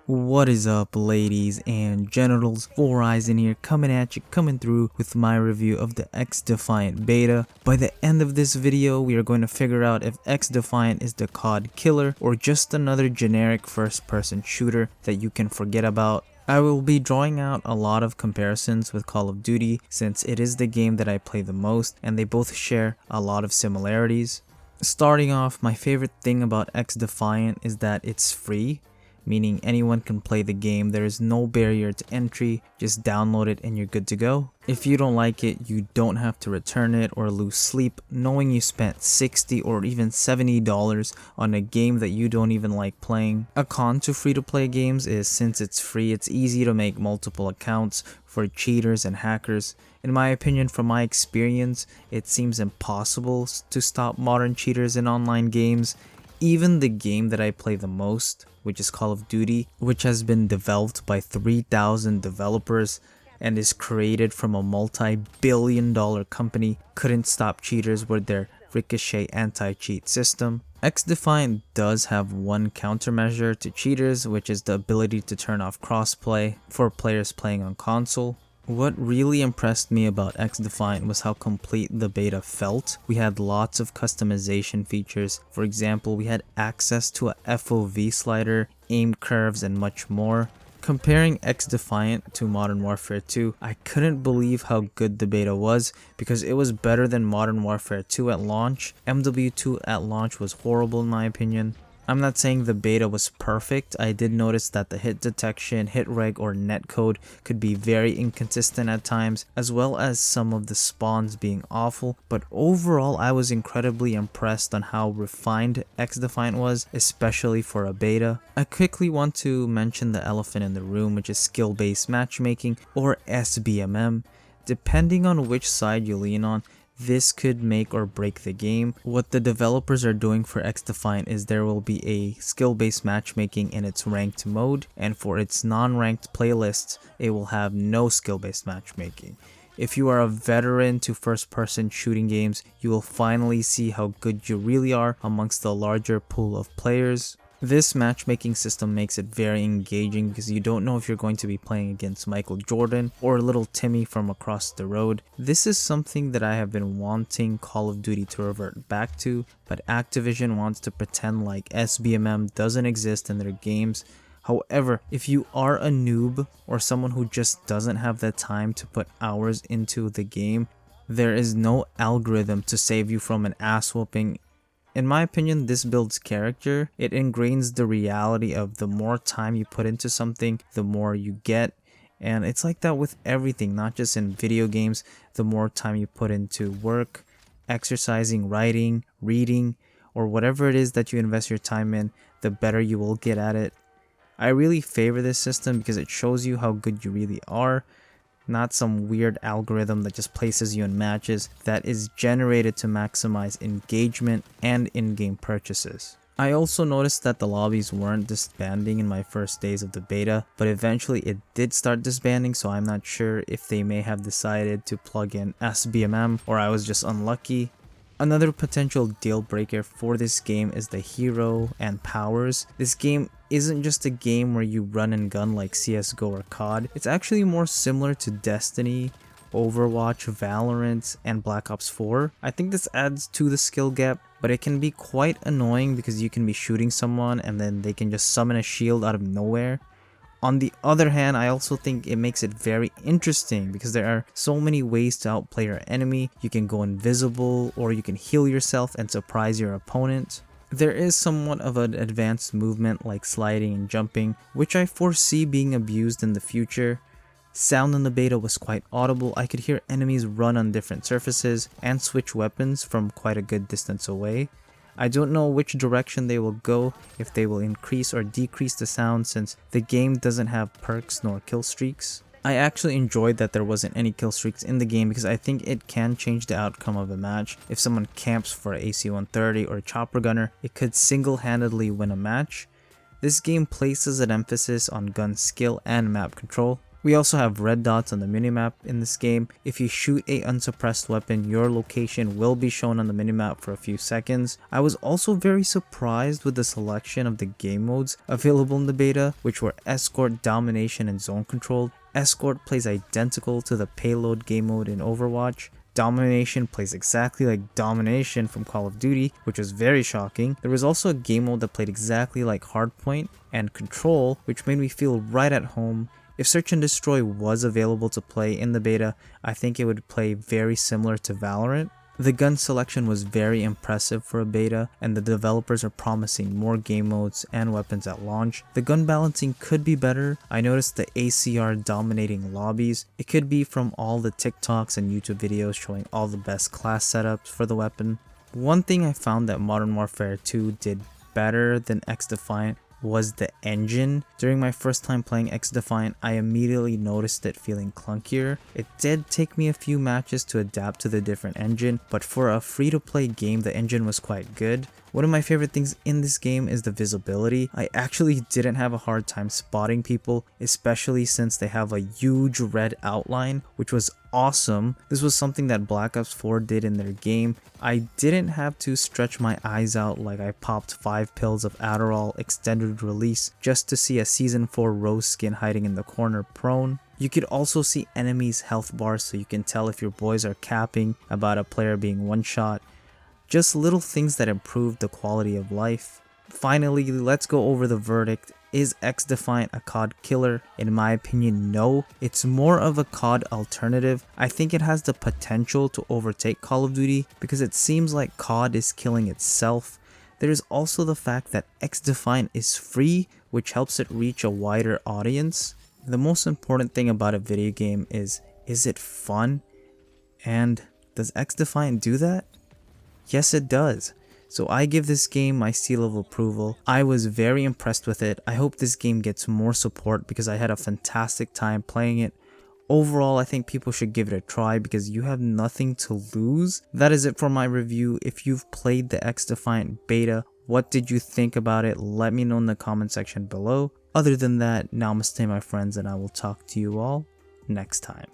What is up, ladies and genitals? 4eyes in here, coming at you, coming through with my review of the XDefiant beta. By the end of this video, we are going to figure out if XDefiant is the COD killer or just another generic first-person shooter that you can forget about. I will be drawing out a lot of comparisons with Call of Duty since it is the game that I play the most and they both share a lot of similarities. Starting off, my favorite thing about XDefiant is that it's free, meaning anyone can play the game. There is no barrier to entry, just download it and you're good to go. If you don't like it, you don't have to return it or lose sleep knowing you spent $60 or even $70 on a game that you don't even like playing. A con to free-to-play games is since it's free, it's easy to make multiple accounts for cheaters and hackers. In my opinion, from my experience, it seems impossible to stop modern cheaters in online games. Even the game that I play the most, which is Call of Duty, which has been developed by 3,000 developers and is created from a multi-billion-dollar company, couldn't stop cheaters with their Ricochet anti-cheat system. XDefiant does have one countermeasure to cheaters, which is the ability to turn off crossplay for players playing on console. What really impressed me about XDefiant was how complete the beta felt. We had lots of customization features. For example, we had access to a FOV slider, aim curves, and much more. Comparing XDefiant to Modern Warfare 2, I couldn't believe how good the beta was because it was better than Modern Warfare 2 at launch. MW2 at launch was horrible in my opinion. I'm not saying the beta was perfect. I did notice that the hit detection, hit reg, or netcode could be very inconsistent at times, as well as some of the spawns being awful, but overall I was incredibly impressed on how refined XDefiant was, especially for a beta. I quickly want to mention the elephant in the room, which is skill-based matchmaking, or SBMM. Depending on which side you lean on, this could make or break the game. What the developers are doing for XDefiant is there will be a skill-based matchmaking in its ranked mode, and for its non-ranked playlists, it will have no skill-based matchmaking. If you are a veteran to first-person shooting games, you will finally see how good you really are amongst the larger pool of players. This matchmaking system makes it very engaging because you don't know if you're going to be playing against Michael Jordan or little Timmy from across the road. This is something that I have been wanting Call of Duty to revert back to, but Activision wants to pretend like SBMM doesn't exist in their games. However, if you are a noob or someone who just doesn't have the time to put hours into the game, there is no algorithm to save you from an ass whooping. In my opinion, this builds character. It ingrains the reality of the more time you put into something, the more you get. And it's like that with everything, not just in video games. The more time you put into work, exercising, writing, reading, or whatever it is that you invest your time in, the better you will get at it. I really favor this system because it shows you how good you really are, not some weird algorithm that just places you in matches that is generated to maximize engagement and in-game purchases. I also noticed that the lobbies weren't disbanding in my first days of the beta, but eventually it did start disbanding, so I'm not sure if they may have decided to plug in SBMM or I was just unlucky. Another potential deal breaker for this game is the hero and powers. This game isn't just a game where you run and gun like CSGO or COD. It's actually more similar to Destiny, Overwatch, Valorant, and Black Ops 4. I think this adds to the skill gap, but it can be quite annoying because you can be shooting someone and then they can just summon a shield out of nowhere. On the other hand, I also think it makes it very interesting because there are so many ways to outplay your enemy. You can go invisible or you can heal yourself and surprise your opponent. There is somewhat of an advanced movement like sliding and jumping, which I foresee being abused in the future. Sound in the beta was quite audible. I could hear enemies run on different surfaces and switch weapons from quite a good distance away. I don't know which direction they will go, if they will increase or decrease the sound since the game doesn't have perks nor kill streaks. I actually enjoyed that there wasn't any kill streaks in the game because I think it can change the outcome of a match. If someone camps for an AC-130 or a chopper gunner, it could single-handedly win a match. This game places an emphasis on gun skill and map control. We also have red dots on the minimap in this game. If you shoot a unsuppressed weapon, your location will be shown on the minimap for a few seconds. I was also very surprised with the selection of the game modes available in the beta, which were Escort, Domination, and Zone Control. Escort plays identical to the Payload game mode in Overwatch. Domination plays exactly like Domination from Call of Duty, which was very shocking. There was also a game mode that played exactly like Hardpoint and Control, which made me feel right at home. If Search and Destroy was available to play in the beta, I think it would play very similar to Valorant. The gun selection was very impressive for a beta, and the developers are promising more game modes and weapons at launch. The gun balancing could be better. I noticed the ACR dominating lobbies. It could be from all the TikToks and YouTube videos showing all the best class setups for the weapon. One thing I found that Modern Warfare 2 did better than XDefiant was the engine. During my first time playing XDefiant, I immediately noticed it feeling clunkier. It did take me a few matches to adapt to the different engine, but for a free-to-play game, the engine was quite good. One of my favorite things in this game is the visibility. I actually didn't have a hard time spotting people, especially since they have a huge red outline, which was awesome. This was something that Black Ops 4 did in their game. I didn't have to stretch my eyes out like I popped 5 pills of Adderall extended release just to see a Season 4 Rose skin hiding in the corner prone. You could also see enemies' health bars, so you can tell if your boys are capping about a player being one shot. Just little things that improve the quality of life. Finally, let's go over the verdict. Is XDefiant a COD killer? In my opinion, no. It's more of a COD alternative. I think it has the potential to overtake Call of Duty because it seems like COD is killing itself. There is also the fact that XDefiant is free, which helps it reach a wider audience. The most important thing about a video game is it fun? And does XDefiant do that? Yes, it does. So I give this game my seal of approval. I was very impressed with it. I hope this game gets more support because I had a fantastic time playing it. Overall, I think people should give it a try because you have nothing to lose. That is it for my review. If you've played the XDefiant beta, what did you think about it? Let me know in the comment section below. Other than that, namaste my friends, and I will talk to you all next time.